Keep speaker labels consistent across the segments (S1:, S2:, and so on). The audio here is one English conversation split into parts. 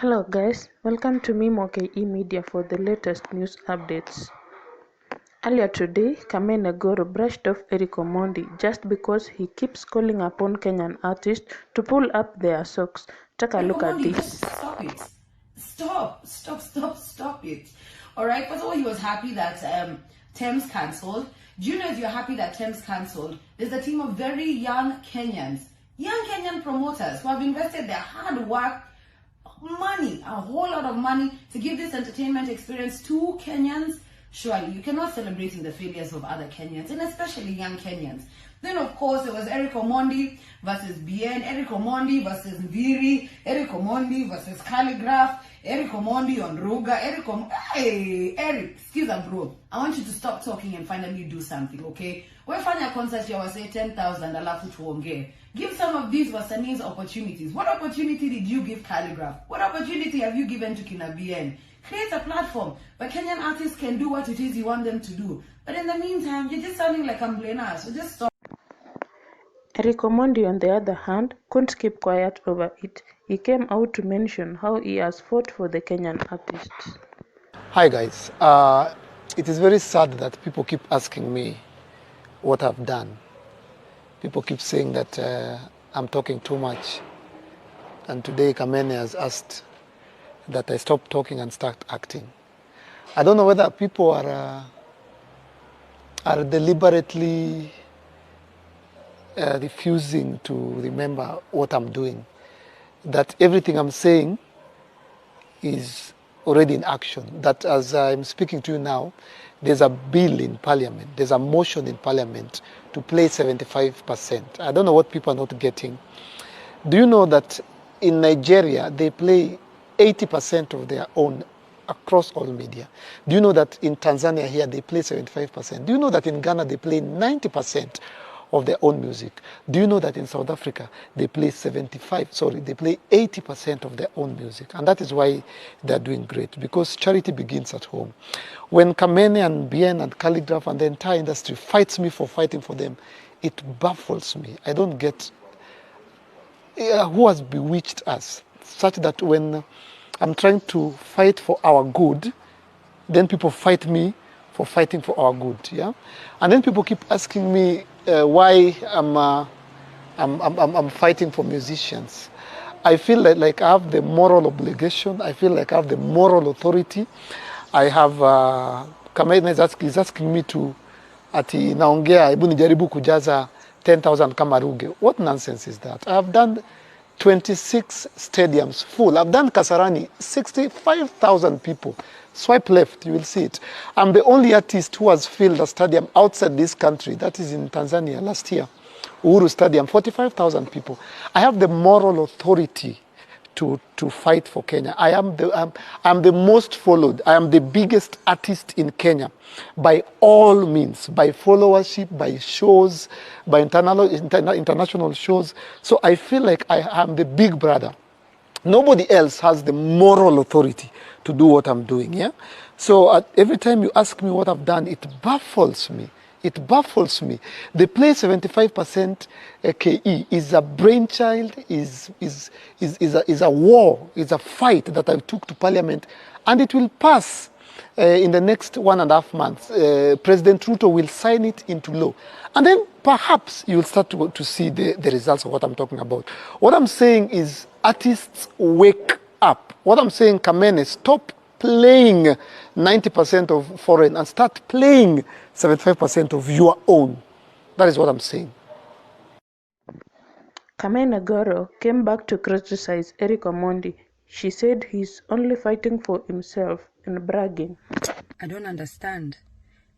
S1: Hello guys, welcome to Mimo KE Media for the latest news updates. Earlier today, Kamene Goro brushed off Eric Omondi just because he keeps calling upon Kenyan artists to pull up their socks. Take a look at this.
S2: Just stop it. Stop it. Alright, first of all, he was happy that Thames cancelled. Do you know if you're happy that Thames cancelled? There's a team of very young Kenyan promoters who have invested their hard work, money, a whole lot of money to give this entertainment experience to Kenyans. Surely you cannot celebrate in the failures of other Kenyans, and especially young Kenyans. Then of course it was Eric Omondi versus Bien, Eric Omondi versus Viri, Eric Omondi versus Calligraph, Eric Omondi on Ruga, Hey Eric, excuse me bro, I want you to stop talking and finally do something, okay? We're finding a concert you say 10,000 alafu tuongee. Give some of these Wasanis opportunities. What opportunity did you give Calligraph? What opportunity have you given to Kinabien? Create a platform where Kenyan artists can do what it is you want them to do. But in the meantime, you're just sounding like complainers. So just stop.
S1: Eric Omondi, on the other hand, couldn't keep quiet over it. He came out to mention how he has fought for the Kenyan artists.
S3: Hi guys, it is very sad that people keep asking me what I've done. People keep saying that I'm talking too much. And today Kamene has asked that I stop talking and start acting. I don't know whether people are deliberately refusing to remember what I'm doing. That everything I'm saying is already in action. That as I'm speaking to you now, there's a bill in Parliament, there's a motion in Parliament to play 75%. I don't know what people are not getting. Do you know that in Nigeria, they play 80% of their own across all media? Do you know that in Tanzania here, they play 75%? Do you know that in Ghana, they play 90% of their own music? Do you know that in South Africa, they play 80% of their own music? And that is why they're doing great, because charity begins at home. When Kamene and Bien and Calligraph and the entire industry fights me for fighting for them, it baffles me. I don't get who has bewitched us, such that when I'm trying to fight for our good, then people fight me for fighting for our good, yeah? And then people keep asking me why I'm fighting for musicians. I feel like I have the moral obligation. I feel like I have the moral authority. I have, Kamene is asking me to, ati naongea, hebu nijaribu kujaza 10,000 kama Ruge. What nonsense is that? I have done 26 stadiums full. I've done Kasarani, 65,000 people. Swipe left, you will see it. I'm the only artist who has filled a stadium outside this country. That is in Tanzania last year. Uhuru Stadium, 45,000 people. I have the moral authority to fight for Kenya. I'm the most followed. I am the biggest artist in Kenya by all means, by followership, by shows, by international shows. So I feel like I am the big brother. Nobody else has the moral authority to do what I'm doing, yeah? So every time you ask me what I've done, it baffles me. It baffles me. They play 75% KE is a brainchild, is a war, is a fight that I took to Parliament, and it will pass in the next 1.5 months. President Ruto will sign it into law. And then perhaps you will start to see the results of what I'm talking about. What I'm saying is artists wake up. What I'm saying, Kamene, stop playing 90% of foreign and start playing 75% of your own. That is what I'm saying.
S1: Kamene Goro came back to criticize Eric Omondi. She said he's only fighting for himself and bragging.
S2: I don't understand.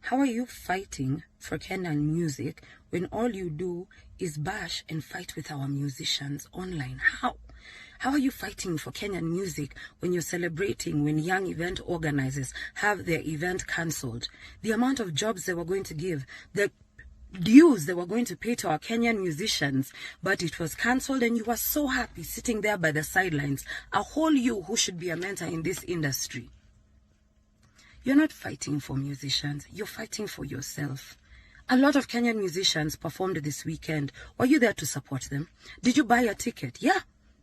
S2: How are you fighting for Kenyan music when all you do is bash and fight with our musicians online? How? How are you fighting for Kenyan music when you're celebrating when young event organizers have their event cancelled? The amount of jobs they were going to give, the dues they were going to pay to our Kenyan musicians, but it was cancelled, and you were so happy sitting there by the sidelines, a whole you who should be a mentor in this industry. You're not fighting for musicians, you're fighting for yourself. A lot of Kenyan musicians performed this weekend. Were you there to support them? Did you buy a ticket? Yeah.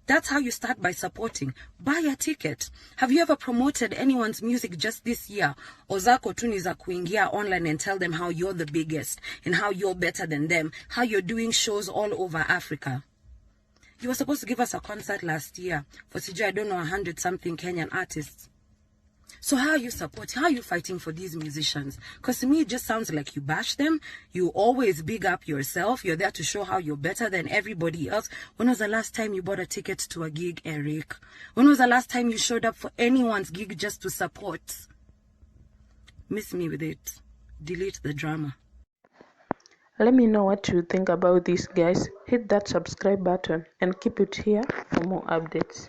S2: That's how you start, by supporting. Buy a ticket. Have you ever promoted anyone's music just this year? Ozako tuni za kuingia online and tell them how you're the biggest and how you're better than them, how you're doing shows all over Africa. You were supposed to give us a concert last year for I don't know, 100-something Kenyan artists. So how are you supporting? How are you fighting for these musicians? Because to me, it just sounds like you bash them. You always big up yourself. You're there to show how you're better than everybody else. When was the last time you bought a ticket to a gig, Eric? When was the last time you showed up for anyone's gig just to support? Miss me with it. Delete the drama.
S1: Let me know what you think about this, guys. Hit that subscribe button and keep it here for more updates.